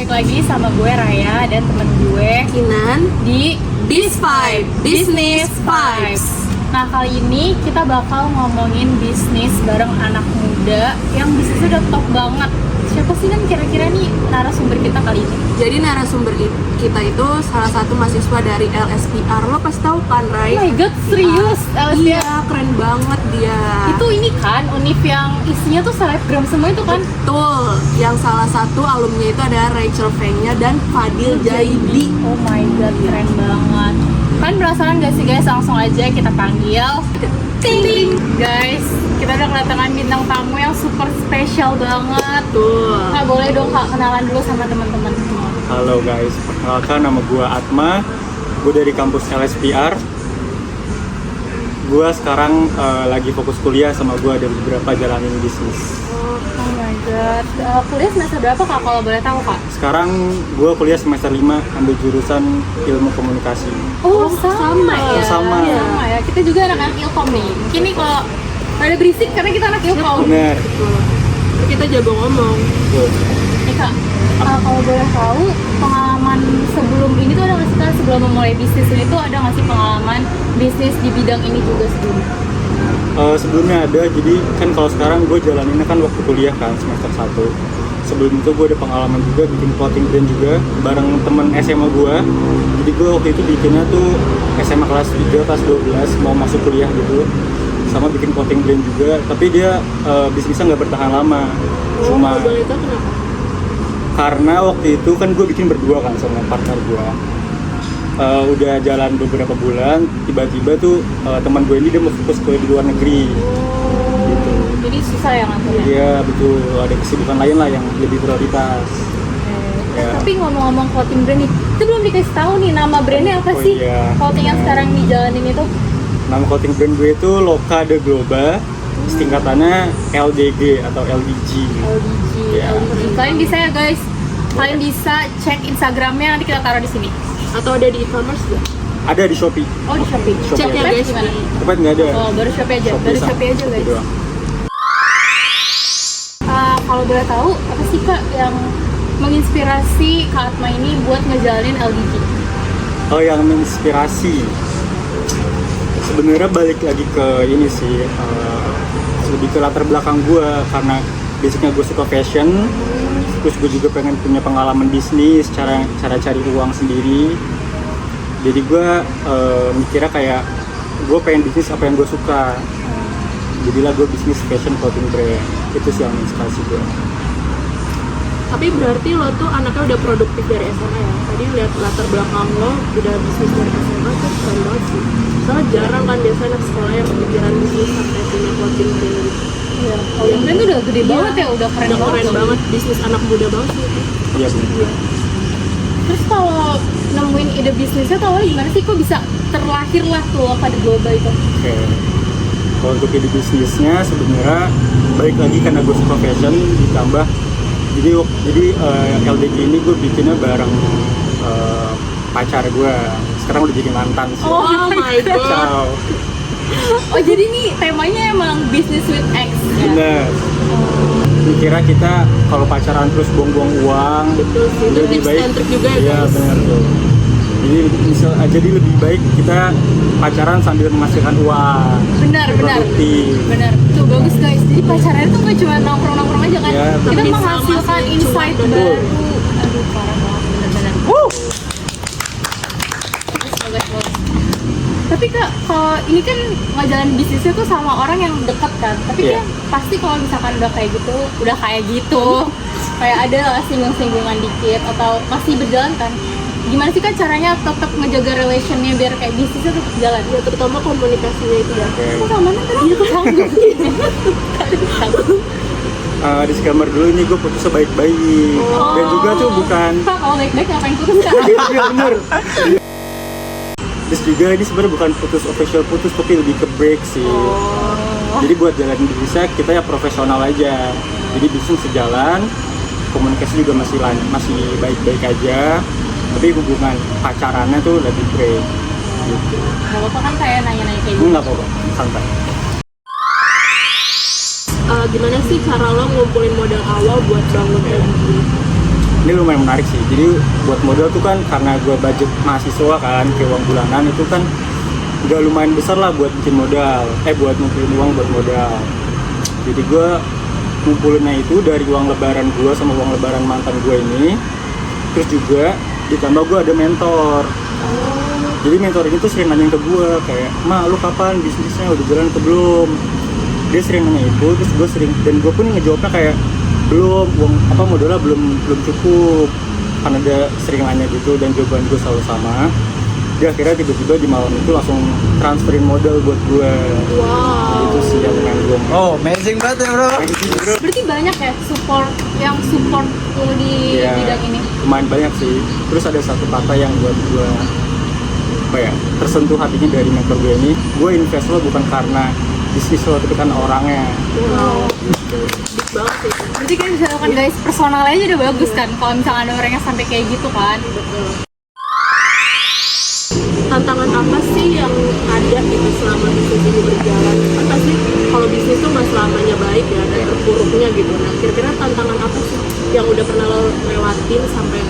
lagi sama gue Raya dan temen gue Kinan di Biz5 Business Vibes. Nah, kali ini kita bakal ngomongin bisnis bareng anak muda yang bisnisnya udah top banget. Siapa sih kan kira-kira nih narasumber kita kali ini? Jadi narasumber kita itu salah satu mahasiswa dari LSPR. Lo pasti tahu kan, Rai? Oh my god, serius? LSPR? Iya, keren banget dia. Itu ini kan univ yang isinya tuh selebgram semua itu kan? Betul. Yang salah satu alumni itu ada Rachel Fenya dan Fadil Jaidi. Oh my god, keren banget. Kan penasaran gak sih guys? Langsung aja kita panggil ting. Guys, kita udah kedatangan bintang tamu yang super spesial banget. Tuh. Kak, boleh dong Kak kenalan dulu sama teman-teman semua. Halo guys, perkenalkan nama gue Atma. Gue dari kampus LSPR. Gue sekarang lagi fokus kuliah sama gue ada beberapa jalanin bisnis. Oh my god. Kuliah semester berapa Kak kalau boleh tahu Kak? Sekarang gue kuliah semester 5 ambil jurusan ilmu komunikasi. Oh, sama ya. Sama. Sama ya. Kita juga anak ilkom nih. Mungkin nih kalau pada berisik karena kita anak ilkom. Bener. Kita jago ngomong. Betul. Nih Kak, kalau boleh tahu pengalaman sebelum ini tuh ada nggak sih Kak, sebelum memulai bisnis ini tuh ada nggak sih pengalaman bisnis di bidang ini juga sebelumnya? Sebelumnya ada, jadi kan kalau sekarang gue jalaninnya kan waktu kuliah kan semester 1. Sebelum itu gue ada pengalaman juga bikin clothing brand juga bareng temen SMA gue. Jadi gue waktu itu bikinnya tuh SMA kelas 3, kelas 12 mau masuk kuliah gitu. Sama bikin clothing brand juga, tapi dia bisnisnya nggak bertahan lama. Cuma Boleh tahu kenapa? karena waktu itu kan gue bikin berdua kan sama partner gue. Udah jalan beberapa bulan, tiba-tiba tuh teman gue ini dia mau fokus ke di luar negeri. Gitu. Jadi susah ya ngaturnya. Iya betul, ada kesibukan lain lah yang lebih prioritas. Ya. Tapi ngomong-ngomong clothing brand nih, itu belum dikasih tahu nih nama brandnya apa Oh sih? iya. Clothing yang sekarang dijalanin itu? Nama clothing brand gue itu Loka de Globa, singkatannya LDG atau LDG. LDG. Ya. LDG. Kalian bisa ya guys, kalian bisa cek Instagramnya, nanti kita taruh di sini. Atau ada di e-commerce nggak? Ada di Shopee. Oh di Shopee. Shopee. Cek ya Tempat guys. gimana? Tempat nggak ada. Oh baru Shopee aja, baru Shopee aja guys. Itu doang. Kalau boleh tahu apa sih Kak yang menginspirasi Kak Atma ini buat ngejalanin LDG? Oh yang menginspirasi. Sebenarnya balik lagi ke ini sih, lebih ke latar belakang gue karena basicnya gue suka fashion, terus gue juga pengen punya pengalaman bisnis, cara cari uang sendiri. Jadi gue mikirnya kayak gue pengen bisnis apa yang gue suka. Jadilah gue bisnis fashion clothing brand. Itu sih yang menginspirasi gue. Tapi berarti lo tuh anaknya udah produktif dari SMA ya? Tadi lihat latar belakang lo udah bisnis dari SMA tuh keren banget sih. Soalnya jarang kan biasanya anak sekolah yang kepikiran bisnis sampai punya clothing brand gitu. Iya. Clothing brand tuh udah gede banget ya, udah keren Udah banget. keren banget, bisnis anak muda banget sih itu. Iya benar. Terus kalau nemuin ide bisnisnya tuh awalnya gimana sih? Kok bisa terlahir lah tuh Loka de Globa itu? Oke. Kalau untuk ide bisnisnya sebenarnya balik lagi karena gue suka fashion ditambah jadi LDG ini gue bikinnya bareng pacar gue. Sekarang udah jadi mantan sih. Oh my god. Ciao. Oh jadi nih temanya emang business with X ya? Bener. Kira kita kalau pacaran terus buang-buang uang, Betul sih, itu tips and trick juga ya Iya guys. benar tuh. Jadi lebih baik kita pacaran sambil menghasilkan uang. Benar. Produktif. Benar. Tuh bagus guys. Jadi pacarnya tuh gak cuma nongkrong-nongkrong aja kan? Ya, Kita betul. menghasilkan Sama sih, insight cuan. baru. Betul. Aduh parah banget bener-bener. Bagus. Tapi Kak, kalau ini kan ngejalanin bisnisnya tuh sama orang yang dekat kan. Tapi Iya. kan pasti kalau misalkan udah kayak gitu, kayak ada lah singgung-singgungan dikit atau masih berjalan kan. Gimana sih Kak caranya tetap ngejaga relationnya biar kayak bisnisnya tetap jalan? Ya terutama komunikasinya itu ya. Oke. Kok sama mana tadi? Aku sanggup. Disclaimer dulu ini gue putusnya baik-baik. Dan juga tuh bukan Kak, kalau baik-baik ngapain putus Kak? Iya bener. Terus juga ini sebenarnya bukan official putus tapi lebih ke break sih. Jadi buat jalanin bisnisnya kita ya profesional aja. Jadi bisnis sejalan, komunikasi juga masih baik-baik aja. Tapi hubungan pacarannya tuh lebih break. Gitu. Gak apa-apa kan kayak nanya-nanya kayak gitu. Nggak apa-apa, santai. Gimana sih cara lo ngumpulin modal awal buat bangun LDG? ini lumayan menarik sih. Jadi buat modal tuh kan karena gue budget mahasiswa kan, kayak uang bulanan itu kan udah lumayan besar lah buat bikin modal, buat ngumpulin uang buat modal. Jadi gue ngumpulinnya itu dari uang lebaran gue sama uang lebaran mantan gue ini. Terus juga ditambah gue ada mentor. Jadi mentor ini tuh sering nanya ke gue kayak, "Ma, lu kapan bisnisnya udah jalan atau belum?" Dia sering nanya itu, terus gue sering, dan gue pun ngejawabnya kayak belum, uang modalnya belum cukup, karena dia sering nanya gitu dan jawaban gue selalu sama. Dia akhirnya tiba-tiba di malam itu langsung transferin modal buat gue. Wow. Itu sih yang dengan gue. Oh, amazing banget ya bro. Berarti banyak ya support lo di Iya, bidang ini. lumayan banyak sih. Terus ada satu kata yang buat gue tersentuh hatinya dari mentor gue ini. Gue invest lo bukan karena bisnis lo, tapi karena orangnya. Wow. Gitu. Big banget sih. Berarti kan misalkan guys, personalnya aja udah bagus kan. Kalau misalkan ada orang yang sampai kayak gitu kan. Betul. Tantangan apa sih yang ada gitu selama bisnis ini berjalan? Kan pasti kalau bisnis tuh nggak selamanya baik ya, ada terpuruknya gitu. Nah, kira-kira tantangan apa sih yang udah pernah lo lewatin sampai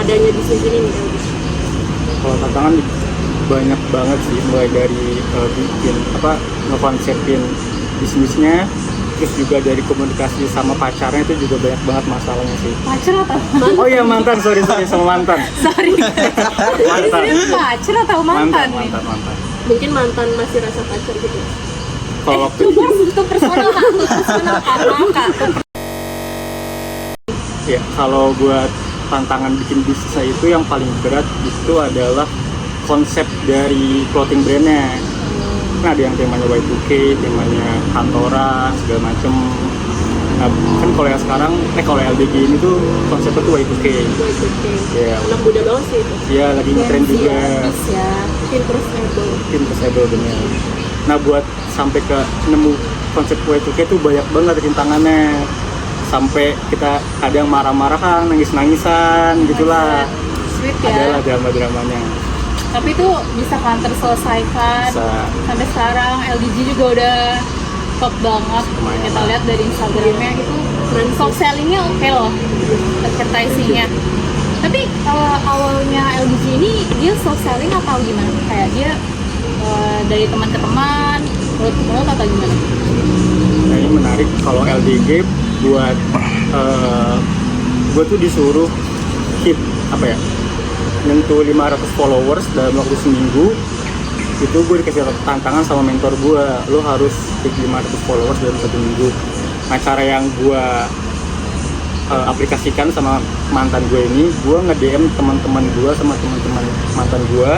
adanya bisnis ini nih? Kalau tantangan banyak banget sih, mulai dari bikin ngekonsepin bisnisnya, terus juga dari komunikasi sama pacarnya itu juga banyak banget masalahnya sih. Pacar atau Oh iya, mantan, sorry sama mantan. sorry. Mantan. Ini pacar atau mantan nih? Mantan. Mungkin mantan masih rasa pacar gitu. Kalau waktu Itu personal kak. ya, kalau buat tantangan bikin bisnis itu yang paling berat itu adalah konsep dari clothing brandnya. Nah, ada yang temanya Y2K, temanya kantora, segala macem. Nah, kan kalau yang sekarang, kalau LDG ini tuh konsepnya tuh Y2K. Oke. Ya, Anak muda banget sih itu. ya lagi ngetren juga. Ya. Pinterestable. Bener. Nah, buat sampai ke nemu konsep Y2K tuh banyak banget rintangannya. Sampai kita kadang marah-marahan, nangis-nangisan gitulah. Sweet Adalah ya. drama-dramanya. Tapi itu bisa kan terselesaikan. Bisa. Sampai sekarang LDG juga udah top banget. Lumayan Kita lah. lihat dari Instagramnya itu Keren sih. soft sellingnya oke loh, advertisingnya. Tapi awalnya LDG ini dia soft selling atau gimana? Kayak dia dari teman ke teman, mulut ke mulut atau gimana? Nah, ini menarik kalau LDG buat gue tuh disuruh hit nyentuh 500 followers dalam waktu seminggu. Itu gue dikasih tantangan sama mentor gue, lo harus hit 500 followers dalam 1 minggu. Nah, cara yang gue aplikasikan sama mantan gue ini, gue nge-DM teman-teman gue sama teman-teman mantan gue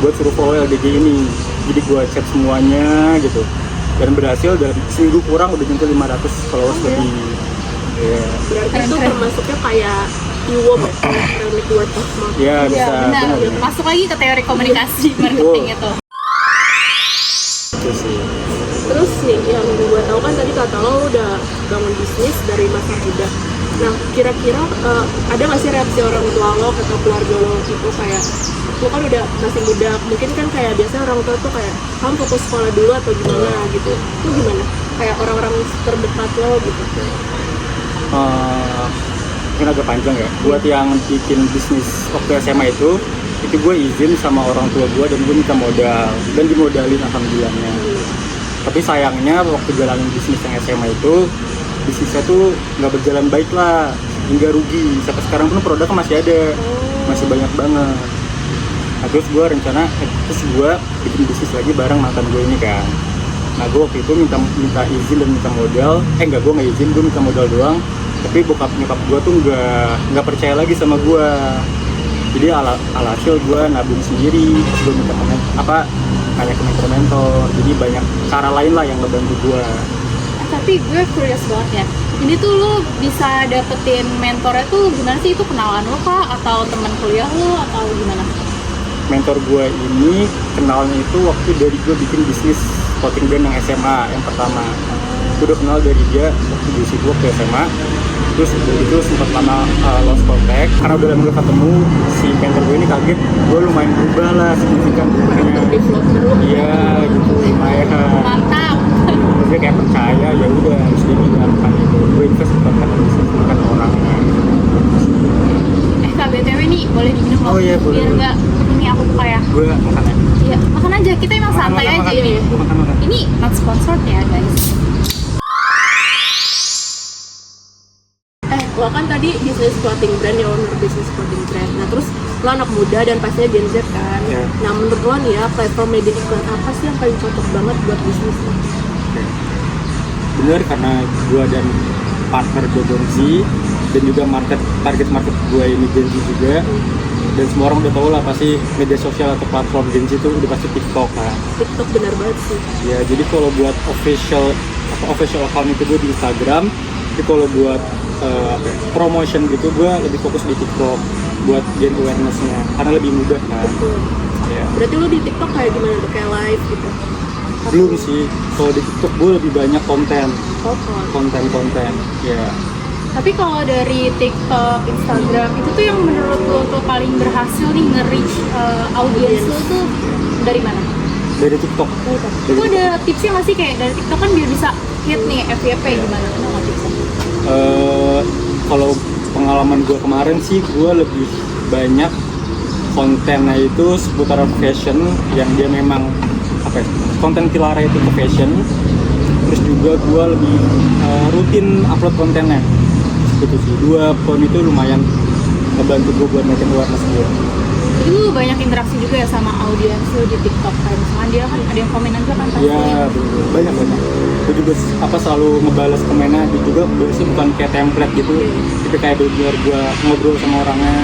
suruh follow LDG ini. Jadi gue chat semuanya gitu, dan berhasil dalam seminggu kurang udah nyentuh 500 followers lebih. Yeah. Berarti itu termasuknya kayak e-word ya, remake word of mouth. Ya, bisa. Iya benar. benar. Masuk lagi ke teori komunikasi marketing itu. Itu sih. Terus nih, yang gue tahu kan tadi kata lo udah bangun bisnis dari masa muda. Nah, kira-kira ada nggak sih reaksi orang tua lo atau keluarga lo gitu kayak, lo kan udah masih muda, mungkin kan kayak biasanya orang tua tuh kayak, kamu fokus sekolah dulu atau gimana gitu. Itu gimana? Kayak orang-orang terdekat lo gitu. Mungkin agak panjang ya. Buat yang bikin bisnis waktu SMA itu gue izin sama orang tua gue dan gue minta modal dan dimodalin alhamdulillahnya. Tapi sayangnya waktu jalanin bisnis yang SMA itu bisnisnya tuh nggak berjalan baik lah, hingga rugi. Sampai sekarang pun produknya masih ada, masih banyak banget. Nah, terus gue bikin bisnis lagi bareng mantan gue ini kan. Nah, gue waktu itu minta izin dan minta modal. Gue nggak izin, gue minta modal doang. Tapi bokap nyokap gue tuh nggak percaya lagi sama gue. Jadi alhasil gue nabung sendiri. Gue minta nanya ke mentor. Jadi banyak cara lain lah yang ngebantu gue. Tapi gue curious banget ya. Ini tuh lo bisa dapetin mentornya tuh gimana sih? Itu kenalan lo kah? Atau teman kuliah lo? Atau gimana? Mentor gue ini kenalnya itu waktu dari gue bikin bisnis clothing brand yang SMA yang pertama. Gue udah kenal dari dia waktu di situ waktu SMA. Terus dari itu sempat lama lost contact. Karena udah lama gak ketemu, si mentor gue ini kaget. Gue lumayan berubah lah, signifikan berubahnya. Iya gitu, lumayan. Mantap. Terus dia kayak percaya, ya udah harus dibilang kan itu. Gue invest bukan karena bisnis, bukan orangnya. boleh diminum loh. Oh iya, boleh, Biar boleh. nggak ini aku buka ya. Gue makan ya. Iya, makan aja. Kita emang Makan, santai makan, aja makan. ini. Makan. Ini not sponsored ya guys. Lo kan tadi bisnis clothing brand ya, owner bisnis clothing brand. Nah terus lo anak muda dan pastinya Gen Z kan. Iya. Nah menurut lo nih ya, platform media iklan apa sih yang paling cocok banget buat bisnis lo? Oke. Bener, karena gue dan partner gue Gen Z, dan juga target market gue ini Gen Z juga, dan semua orang udah tau lah pasti media sosial atau platform Gen Z itu udah pasti TikTok kan. TikTok benar banget sih. Ya jadi kalau buat official account itu gue di Instagram, tapi kalau buat promotion gitu gue lebih fokus di TikTok buat gain awareness-nya karena lebih mudah kan. Betul. Ya. Berarti lo di TikTok kayak gimana tuh, kayak live gitu? Belum sih, kalau di TikTok gue lebih banyak konten ya. Tapi kalau dari TikTok, Instagram itu tuh yang menurut lo tuh paling berhasil nih nge-reach audiens lo tuh dari mana? Dari TikTok. Itu ada tipsnya nggak sih kayak dari TikTok kan biar bisa hit nih FYP gimana? Ada nggak tipsnya? Kalau pengalaman gue kemarin sih gue lebih banyak kontennya itu seputar fashion yang dia memang konten pilarnya itu ke fashion. Terus juga gue lebih rutin upload kontennya gitu sih. 2 poin itu lumayan ngebantu gue buat naikin awareness dia. Jadi lu banyak interaksi juga ya sama audiens lu di TikTok kayak misalkan dia kan ada yang komen aja kan pasti. Ya banyak. Gue juga selalu ngebales komennya. Dia juga biasanya bukan kayak template gitu, tapi kayak biar gue ngobrol sama orangnya.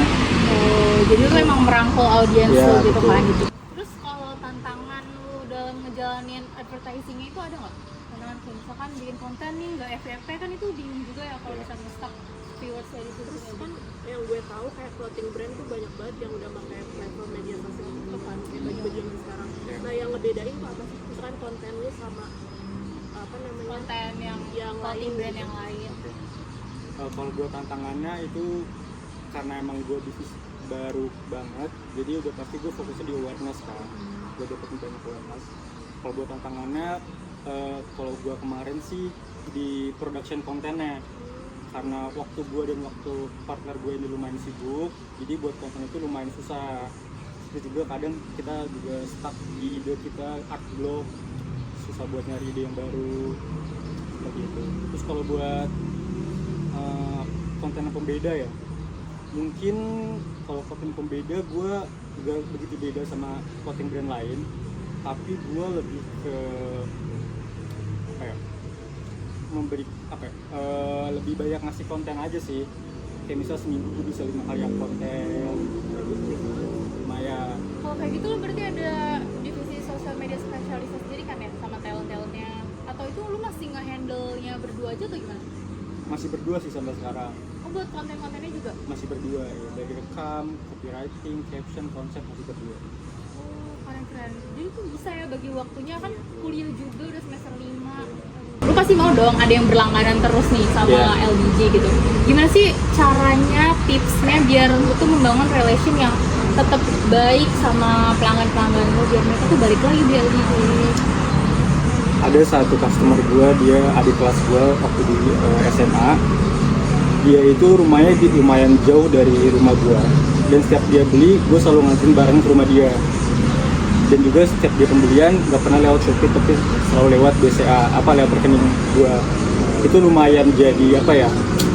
Oh, jadi lu emang merangkul audiens Ya, lu gitu betul. kan gitu. Terus kalau tantangan lu dalam ngejalanin advertising itu ada nggak? Tantangan kayak misalkan bikin konten nih nggak FYP kan itu bingung juga ya kalau misalnya stuck viewers dari situ. Terus kan yang gue tahu kayak clothing brand tuh banyak banget yang udah pakai platform media sosial TikTok kan, kayak baju-baju zaman sekarang. Nah yang ngebedain tuh apa sih? Misalkan konten lu sama apa namanya, konten yang clothing lain brand gitu. yang lain. Kalau gue tantangannya itu karena emang gue bisnis baru banget, jadi udah pasti gue fokusnya di awareness kan. Gue dapetin banyak awareness. Kalau buat tantangannya, kalau gue kemarin sih di production kontennya, karena waktu gue dan waktu partner gue ini lumayan sibuk, jadi buat konten itu lumayan susah. Terus juga kadang kita juga stuck di ide kita, art blog, susah buat nyari ide yang baru seperti itu. Terus kalau buat konten yang pembeda ya, mungkin kalau konten pembeda gue juga begitu beda sama clothing brand lain, tapi gue lebih ke memberi lebih banyak ngasih konten aja sih. Kayak misal seminggu gue bisa 5 kali upload konten gitu. Lumayan. Kalau kayak gitu lo berarti ada divisi sosial media spesialisnya sendiri kan ya sama talent-talentnya? Atau itu lu masih nge-handle-nya berdua aja atau gimana? Masih berdua sih sampai sekarang. Oh buat konten-kontennya juga? Masih berdua ya, dari rekam, copywriting, caption, konsep masih berdua. Oh keren-keren. Jadi tuh bisa ya bagi waktunya kan kuliah juga udah semester 5. Lu pasti mau dong ada yang berlangganan terus nih sama LBG gitu. Gimana sih caranya, tipsnya biar lu tuh membangun relation yang tetap baik sama pelanggan-pelanggan lu biar mereka tuh balik lagi di LBG? Ada satu customer gue, dia adik kelas gue waktu di SMA. Dia itu rumahnya lumayan jauh dari rumah gue, dan setiap dia beli gue selalu nganterin barang ke rumah dia. Dan juga setiap dia pembelian nggak pernah lewat Shopee, tapi selalu lewat BCA, lewat rekening gue. Itu lumayan jadi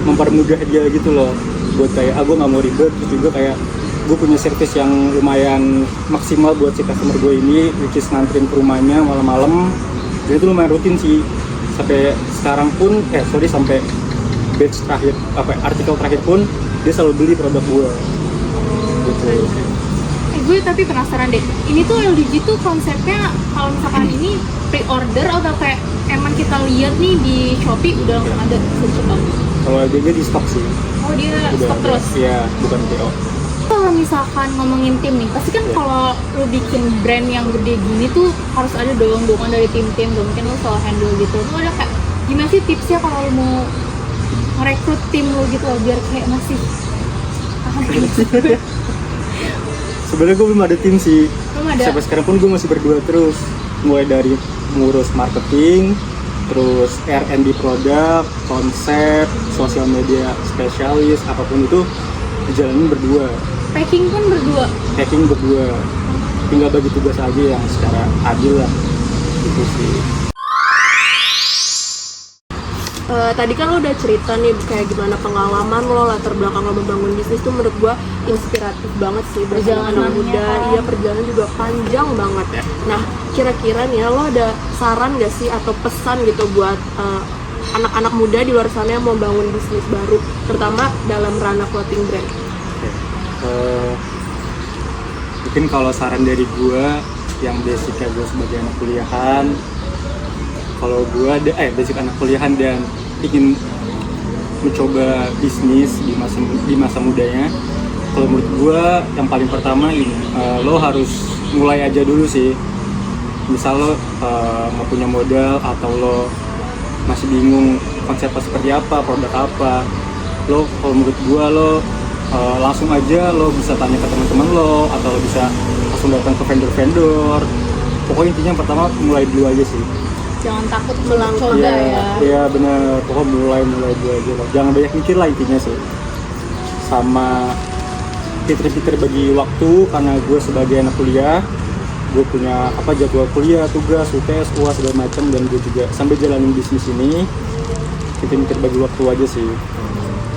mempermudah dia gitu loh, buat kayak gue nggak mau ribet. Terus juga kayak gue punya service yang lumayan maksimal buat si customer gue ini, which is nganterin ke rumahnya malam-malam. Dan itu lumayan rutin sih sampai sekarang pun, sampai batch terakhir, artikel terakhir pun dia selalu beli produk gue. Gitu. Gue tapi penasaran deh, ini tuh LDG tuh konsepnya kalau misalkan ini pre-order atau kayak emang kita lihat nih di Shopee udah langsung ada stok? Kalau LDG di stok sih. Oh dia Udah, stok terus? Iya, bukan PO. Kalau misalkan ngomongin tim nih, pasti kan kalau lu bikin brand yang gede gini tuh harus ada dong dukungan dari tim-tim, gak mungkin lu solo handle gitu. Lu ada kayak gimana sih tipsnya kalau lu mau merekrut tim lu gitu loh, biar kayak masih paham gitu? Sebenarnya gue belum ada tim sih. Belum ada? Sampai sekarang pun gue masih berdua terus. Mulai dari ngurus marketing, terus R&D produk, konsep, sosial media spesialis, apapun itu dijalanin berdua. Packing pun berdua. Packing berdua, tinggal bagi tugas aja yang secara adil lah gitu sih. Tadi kan lo udah cerita nih kayak gimana pengalaman lo, latar belakang lo membangun bisnis tuh menurut gua inspiratif banget sih buat anak muda. Iya, perjalanan juga panjang banget ya. Nah, kira-kira nih ya, lo ada saran gak sih atau pesan gitu buat anak-anak muda di luar sana yang mau bangun bisnis baru, terutama dalam ranah clothing brand? Mungkin kalau saran dari gua yang basicnya gua sebagai anak kuliahan, kalau gue basic anak kuliahan dan ingin mencoba bisnis di masa mudanya, kalau menurut gue yang paling pertama ini lo harus mulai aja dulu sih. Misal lo nggak punya modal atau lo masih bingung konsepnya seperti apa, produk apa, lo kalau menurut gue lo langsung aja lo bisa tanya ke teman-teman lo atau lo bisa langsung datang ke vendor-vendor. Pokoknya intinya yang pertama mulai dulu aja sih. Jangan takut melangkah ya. Iya benar, pokoknya mulai dulu aja loh. Jangan banyak mikir lah intinya sih. Sama pinter-pinter bagi waktu, karena gue sebagai anak kuliah, gue punya jadwal kuliah, tugas, UTS, UAS segala macam, dan gue juga sambil jalanin bisnis ini, pinter-pinter bagi waktu aja sih.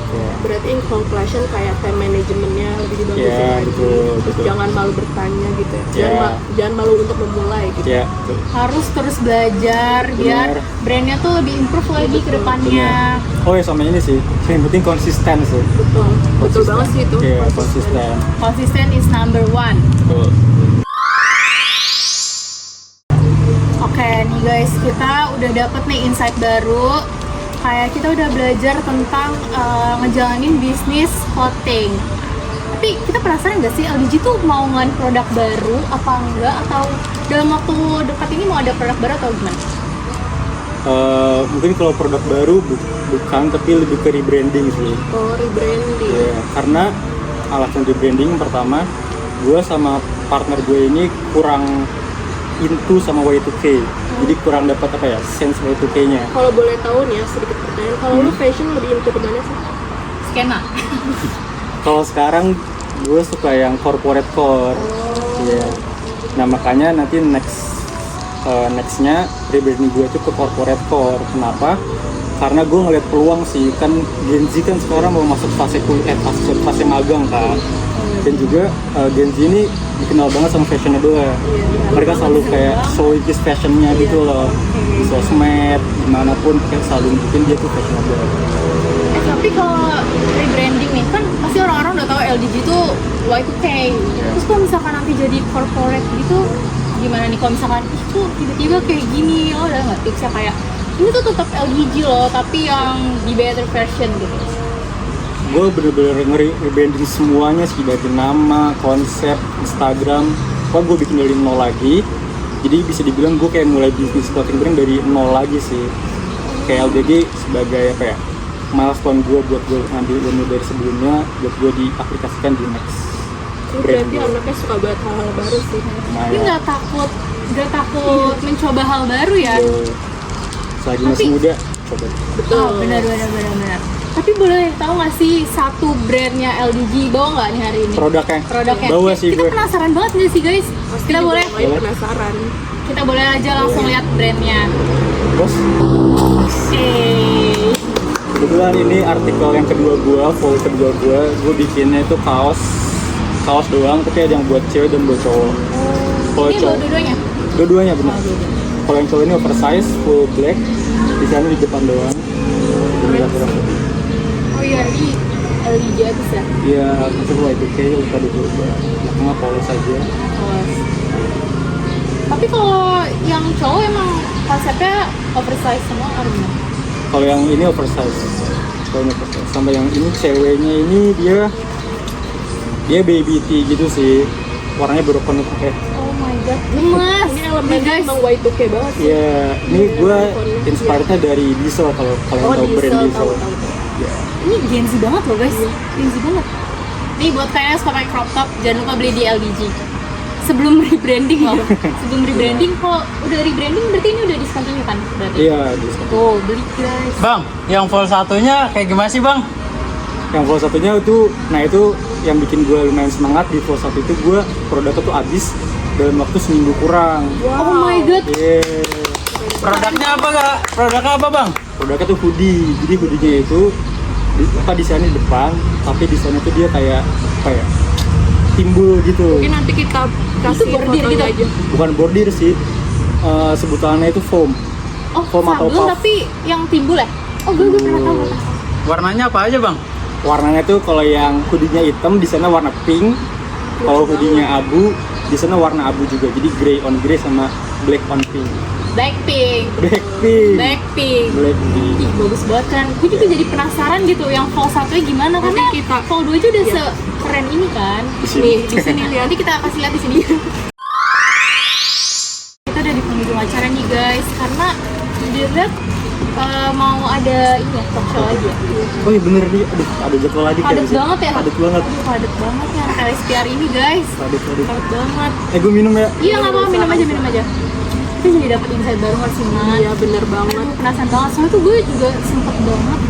Ya. Berarti in conclusion kayak time managementnya lebih dibagusin Ya, lagi. betul. Jangan malu bertanya gitu ya. Ya. Jangan malu untuk memulai gitu. Ya, betul. Harus terus belajar biar Benar. brandnya tuh lebih improve lagi ke depannya. Benar. Oh ya, sama ini sih, yang penting konsisten sih. Betul Konsisten. banget sih itu. Iya, konsisten. Konsisten is number one. Betul. Oke nih guys, kita udah dapet nih insight baru. Kayak kita udah belajar tentang ngejalanin bisnis clothing. Tapi kita penasaran nggak sih LDG tuh mau ngeluarin produk baru apa enggak, atau dalam waktu dekat ini mau ada produk baru atau gimana? Mungkin kalau produk baru bukan, tapi lebih ke rebranding sih. Oh, rebranding. Ya, karena alasan rebranding pertama, gue sama partner gue ini kurang into sama Y2K, jadi kurang dapat sense Y2K-nya. Kalau boleh tahu nih ya, sedikit pertanyaan, kalau lu fashion lebih into kemana sih? Skena. Kalau sekarang gue suka yang corporate core. Iya. Nah makanya nanti nextnya rebranding gue itu ke corporate core. Kenapa? Karena gue ngeliat peluang sih, kan Gen Z kan sekarang mau masuk fase magang kan. Dan juga Gen Z ini dikenal banget sama fashionable ya. Mereka selalu kayak showcase fashionnya gitu loh. Di sosmed, dimanapun kayak selalu bikin dia tuh fashionable. Tapi kalau rebranding nih, kan pasti orang-orang udah tahu LDG tuh Y2K. Terus kalau misalkan nanti jadi corporate gitu, gimana nih kalau misalkan itu tiba-tiba kayak gini, lo udah nggak tipsnya kayak ini tuh tetap LDG loh, tapi yang di better version gitu. Gue bener-bener nge-rebranding semuanya sih, dari nama, konsep, Instagram. Kok gue bikin dari nol lagi. Jadi bisa dibilang gue kayak mulai bisnis clothing brand dari nol lagi sih. Kayak LDG sebagai milestone gue buat gue ngambil ilmu dari sebelumnya, buat gue diaplikasikan di next Ini brand berarti gue. anaknya suka banget hal-hal baru sih. Tapi nggak takut mencoba hal baru ya? Selagi masih muda, coba. Betul. Oh, benar. Tapi boleh tahu nggak sih satu brandnya LDG bawa nggak nih hari ini? Produknya bawa sih Kita gue. penasaran banget nggak sih guys? Pasti Kita juga boleh yang lain penasaran. kita boleh aja langsung lihat brandnya. Bos, kebetulan ini artikel yang kedua gue, full kedua gue bikinnya itu kaos doang, tapi ada yang buat cewek dan buat cowok. Kalau Ini bawa dua-duanya? dua-duanya benar. Kalau yang cowok ini oversize, full black, di sana di depan doang. Ini kurang lebih. Oh iya, ini LDG aja ya? Iya, maksud gue itu kayak tadi gue belakangnya polos aja. Tapi kalau yang cowok emang konsepnya oversize semua atau gimana? Kalau yang ini oversize, sama yang ini ceweknya ini dia baby tee gitu sih, warnanya broken head. Oh my god, gemas! Ini elemennya guys, emang Y2K banget sih. Iya, ini gue inspirednya dari Diesel, kalau kalian tahu brand Diesel. tahu. Ya. ini Gen Z banget loh guys, Gen Z banget. Nih buat kalian yang suka pakai crop top, jangan lupa beli di LDG. Sebelum rebranding loh, sebelum rebranding, kalau udah rebranding berarti ini udah discontinue kan berarti? Iya, Diesel. Tuh, beli guys. Bang, yang full satunya kayak gimana sih bang? Yang full satunya itu, nah itu yang bikin gue lumayan semangat di Flow 1 itu gue produknya tuh habis dalam waktu seminggu kurang. Oh my god. Yeah. Produknya apa kak? Produknya apa bang? Produknya tuh hoodie. Jadi hoodie-nya itu desainnya di depan, tapi desainnya tuh dia kayak apa ya? Timbul gitu. Mungkin nanti kita kasih Itu bordir fotonya gitu? aja. Bukan bordir sih. Sebutannya itu foam. Oh, Foam atau sabun puff. tapi yang timbul ya? Oh, gue pernah tahu. Warnanya apa aja bang? Warnanya tuh kalau yang hoodie-nya hitam di sana warna pink. Kalau hoodie-nya abu di sana warna abu juga. Jadi grey on grey sama black on pink. Blackpink. Blackpink. Blackpink. Ih, bagus banget kan. Gue juga jadi penasaran gitu yang Flow 1-nya gimana Nanti karena kita- Flow 2 aja udah Iya. sekeren ini kan. Di sini. Nih, di sini lihat. Nanti kita kasih lihat di sini. Kita udah di penghujung acara nih guys, karena dilihat mau ada ini ya, talk show lagi ya. Oh iya bener nih, aduh ada jadwal lagi Padet kayaknya. banget ya. Padet banget. Aduh, padet banget ya anak LSPR ini guys. Padet. Padet banget. Gue minum ya. Iya nggak apa-apa, minum aja. Kita jadi dapat insight baru nggak sih Man? Iya bener banget. Aduh, penasaran banget, soalnya tuh gue juga sempet banget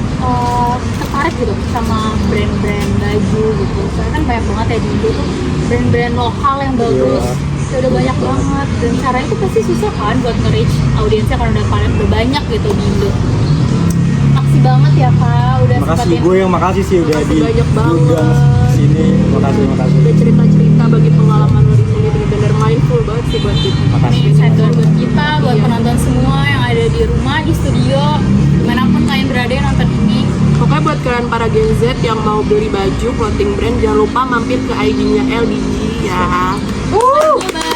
tertarik gitu sama brand-brand baju gitu. Soalnya kan banyak banget ya di Indo tuh brand-brand lokal yang bagus. Iya. Udah banyak banget dan caranya itu pasti susah kan buat nge-reach audiensnya karena udah banyak gitu di Indo. Makasih banget ya Kak, udah Makasih, sempetin. gue yang makasih sih udah Makasih banyak banget. diundang sini. Makasih. Udah cerita-cerita bagi pengalaman lo di sini, bener-bener mindful banget sih buat kita. Makasih. Ini insight baru buat kita, buat Iya. penonton semua yang ada di rumah, di studio, dimanapun kalian berada yang nonton ini. Pokoknya buat kalian para Gen Z yang mau beli baju clothing brand, jangan lupa mampir ke IG-nya LDG ya. Bye.